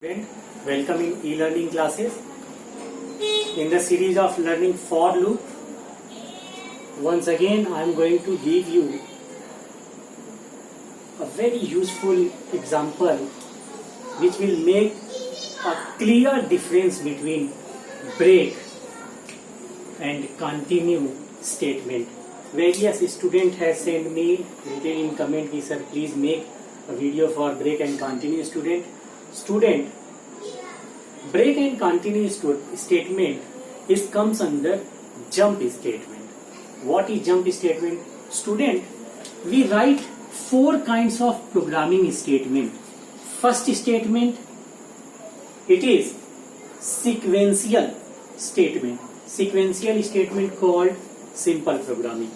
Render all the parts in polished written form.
Student, welcome in e-learning classes. In the series of learning for loop, once again I am going to give you a very useful example which will make a clear difference between break and continue statement. Various student has sent me written in comment ki sir please make a video for break and continue student. Break and continue statement comes under jump statement. What is jump statement? Student, we write four kinds of programming statement. First statement, it is sequential statement. Sequential statement called simple programming.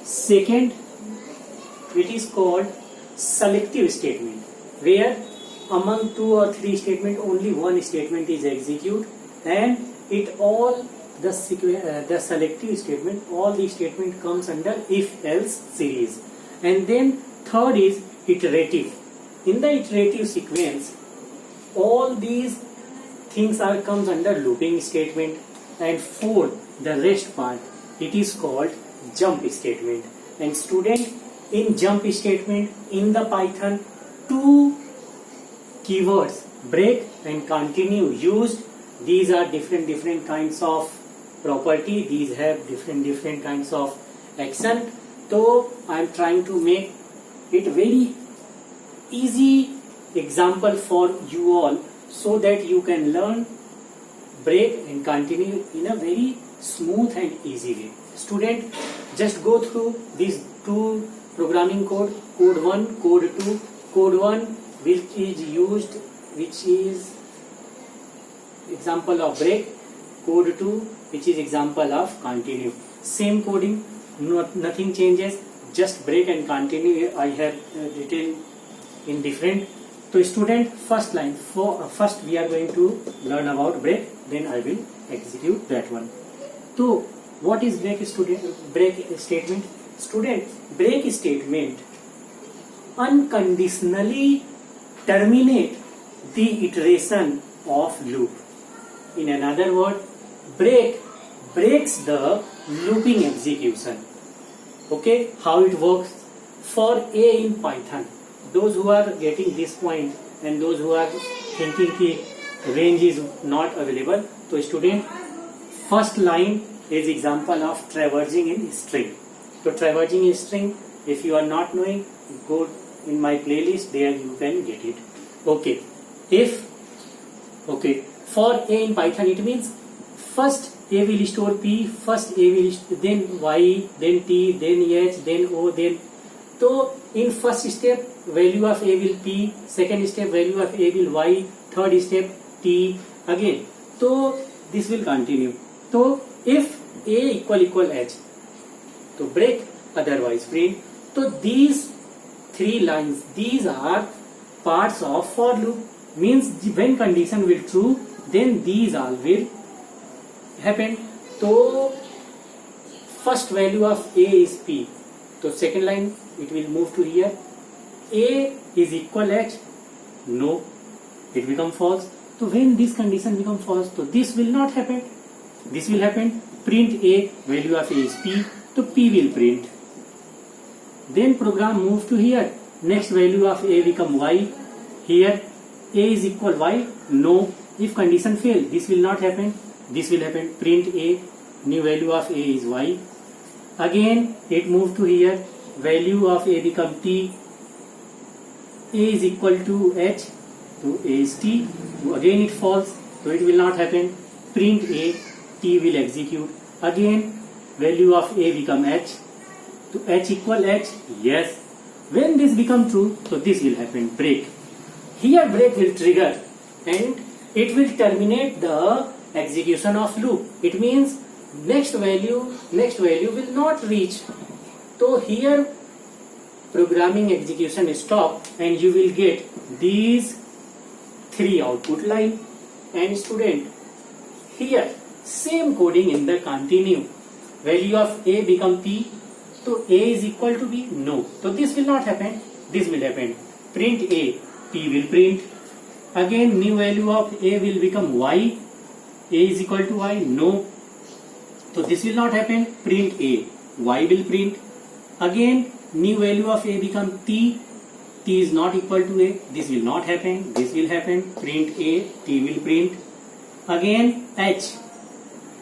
Second, it is called selective statement, where among two or three statements only one statement is executed, and the selective statement, all the statement comes under if else series. And then third is iterative. In the iterative sequence, all these things comes under looping statement. And fourth, the rest part, it is called jump statement. And student, in jump statement in the Python, two keywords break and continue used. These are different kinds of property. These have different kinds of action. So I am trying to make it very easy example for you all, so that you can learn break and continue in a very smooth and easy way. Student, just go through these two programming code 1, code 2. Code 1 which is example of break, code 2 which is example of continue. Same coding, nothing changes, just break and continue I have written in different. So student, first line, first we are going to learn about break, then I will execute that one. So what is break statement? Student, break statement unconditionally terminate the iteration of loop. In another word, break breaks the looping execution. Okay, how it works? For A in Python, those who are getting this point and those who are thinking ki range is not available, so student, first line is example of traversing in string. So traversing in string, if you are not knowing, go in my playlist, there you can get it. Okay, for A in Python, it means first A will store P, first A will then Y, then T, then H, then O, then. So in first step value of A will P, second step value of A will Y, third step T again. So this will continue. So if A equal H, to break, otherwise print. So these three lines, these are parts of for loop. Means when condition will true, then these all will happen. So first value of A is P. So second line it will move to here. A is equal H. No, it become false. So when this condition become false, so this will not happen. This will happen. Print A, value of A is P. So P will print. Then program move to here. Next value of A become Y. Here A is equal Y. No. If condition fail, this will not happen. This will happen. Print A. New value of A is Y. Again it move to here. Value of A become T. A is equal to H. So A is T. So again it falls. So it will not happen. Print A. T will execute. Again value of A become H. To H equal H, yes. When this become true, so this will happen, break. Here break will trigger and it will terminate the execution of loop. It means next value will not reach. So here programming execution stop and you will get these three output line. And student, here same coding in the continue. Value of A become P. So A is equal to B? No. So this will not happen. This will happen. Print A. P will print. Again, new value of a will become y. A is equal to y. No. So this will not happen. Print a. Y will print. Again, new value of a become t. T is not equal to a. This will not happen. This will happen. Print a. T will print. Again, h.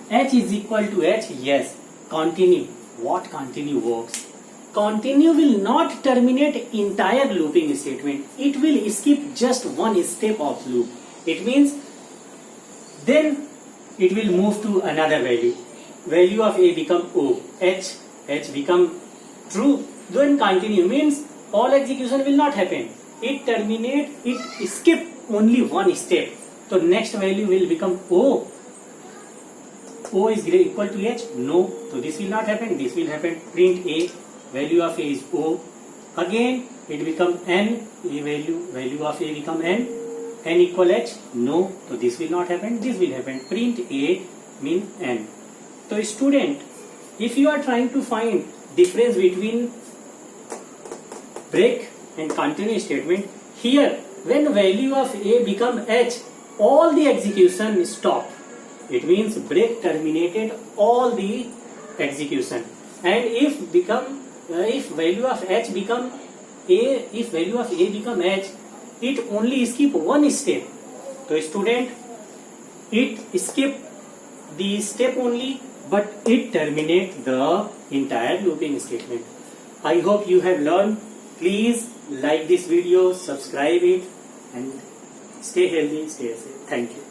H is equal to h. Yes. Continue. What continue works? Continue will not terminate entire looping statement. It will skip just one step of loop. It means then it will move to another value. Value of a become o. H become true. Then continue means all execution will not happen. It terminate. It skip only one step. So next value will become o. O is equal to h. No. So this will not happen. This will happen. Print a. Value of a is o. Again it become n. Value of a become n. N equal h. No. So this will not happen. This will happen. Print a mean n. So student, if you are trying to find difference between break and continue statement, here when value of a become h, all the execution stop. It means break terminated all the execution. And if value of h become a, if value of a become h, it only skip one step. So student, it skip the step only, but it terminate the entire looping statement. I hope you have learned. Please like this video, subscribe it, and stay healthy, stay safe. Thank you.